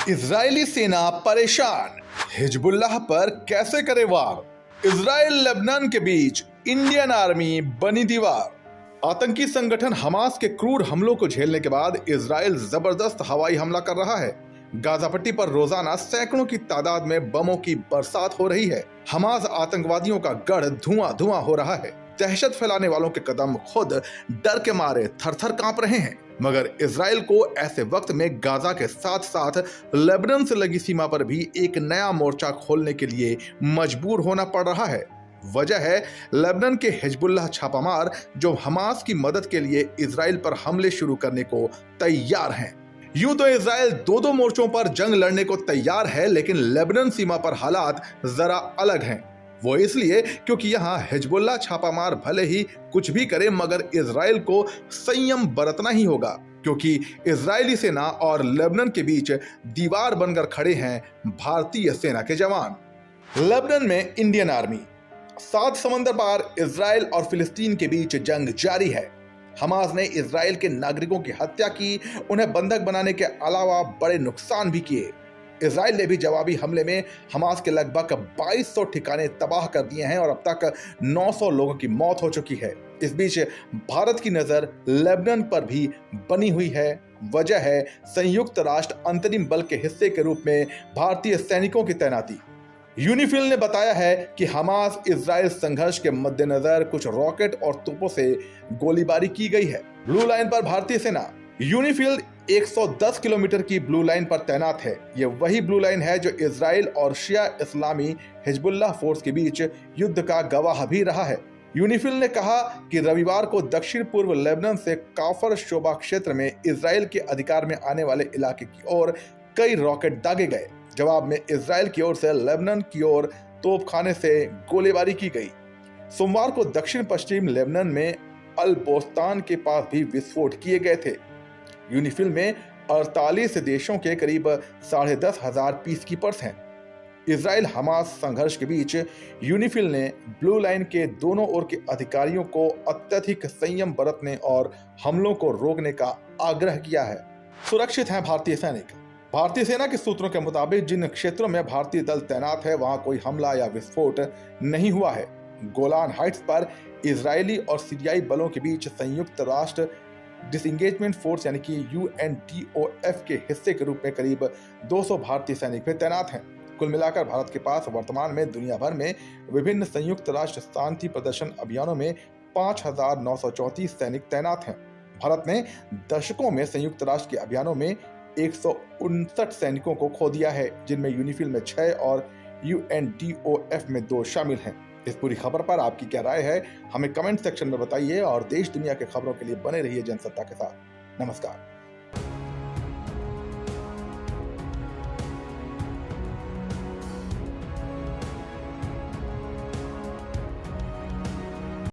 Israeli सेना परेशान, Hezbollah पर कैसे करे वार। इजराइल लेबनान के बीच इंडियन आर्मी बनी दीवार। आतंकी संगठन हमास के क्रूर हमलों को झेलने के बाद इजराइल जबरदस्त हवाई हमला कर रहा है। गाजा पट्टी पर रोजाना सैकड़ों की तादाद में बमों की बरसात हो रही है। हमास आतंकवादियों का गढ़ धुआं धुआं हो रहा है। दहशत फैलाने वालों के कदम खुद डर के मारे थर-थर कांप रहे हैं। मगर इजराइल को ऐसे वक्त में गाजा के साथ साथ लेबनान से लगी सीमा पर भी एक नया मोर्चा खोलने के लिए मजबूर होना पड़ रहा है। वजह है लेबनान के हिजबुल्लाह छापामार, जो हमास की मदद के लिए इजराइल पर हमले शुरू करने को तैयार हैं। यूं तो इजराइल दो मोर्चों पर जंग लड़ने को तैयार है, लेकिन लेबनान सीमा पर हालात जरा अलग हैं। वो इसलिए क्योंकि यहाँ हिजबुल्लाह छापामार भले ही कुछ भी करे, मगर इजराइल को संयम बरतना ही होगा, क्योंकि इजरायली सेना और लेबनान के बीच दीवार बनकर खड़े हैं भारतीय सेना के जवान। लेबनान में इंडियन आर्मी। 7 समंदर पार इजराइल और फिलिस्तीन के बीच जंग जारी है। हमास ने इजराइल के नागरिकों की हत्या की, उन्हें बंधक बनाने के अलावा बड़े नुकसान भी किए। इजराइल ने भी जवाबी हमले में हमास के लगभग 2200 ठिकाने तबाह कर दिए हैं और अब तक 900 लोगों की मौत हो चुकी है। इस बीच भारत की नजर लेबनान पर भी बनी हुई है। वजह है संयुक्त राष्ट्र अंतरिम बल के हिस्से के रूप में भारतीय सैनिकों की तैनाती। यूनिफिल ने बताया है कि हमास इजराइल संघर्ष के मद्देनजर कुछ रॉकेट और तोपों से गोलीबारी की गई है। ब्लू लाइन पर भारतीय सेना। यूनिफिल 110 किलोमीटर की ब्लू लाइन पर तैनात है। यह वही ब्लू लाइन है जो इजराइल और शिया इस्लामी हिजबुल्लाह फोर्स के बीच युद्ध का गवाह भी रहा है। यूनिफिल ने कहा कि रविवार को दक्षिण पूर्व लेबनान से काफर शोबा क्षेत्र में इजराइल के अधिकार में आने वाले इलाके की ओर कई रॉकेट दागे गए। जवाब में इजराइल की ओर से लेबनान की ओर तोपखाने से गोलीबारी की गई। सोमवार को दक्षिण पश्चिम लेबनान में अल बोस्तान के पास भी विस्फोट किए गए थे। यूनिफिल में 48 देशों के करीब 10,500 पीस कीपर्स हैं। इजराइल हमास संघर्ष के बीच यूनिफिल ने ब्लू लाइन के दोनों ओर के अधिकारियों को अत्यधिक संयम बरतने और हमलों को रोकने का आग्रह किया है। सुरक्षित हैं भारतीय सैनिक। भारतीय सेना के सूत्रों के मुताबिक जिन क्षेत्रों में भारतीय दल तैनात है वहां कोई हमला या विस्फोट नहीं हुआ है। गोलान हाइट्स पर इजरायली और सीरियाई बलों के बीच संयुक्त राष्ट्र डिसएंगेजमेंट फोर्स यानी कि UNDOF के हिस्से के रूप में करीब 200 भारतीय सैनिक भी तैनात हैं। कुल मिलाकर भारत के पास वर्तमान में दुनिया भर में विभिन्न संयुक्त राष्ट्र शांति प्रदर्शन अभियानों में 5,934 सैनिक तैनात हैं। भारत ने दशकों में संयुक्त राष्ट्र के अभियानों में 159 सैनिकों को खो दिया है, जिनमें यूनिफिल में 6 और UNDOF में 2 शामिल हैं। इस पूरी खबर पर आपकी क्या राय है, हमें कमेंट सेक्शन में बताइए और देश दुनिया के खबरों के लिए बने रहिए जनसत्ता के साथ। नमस्कार।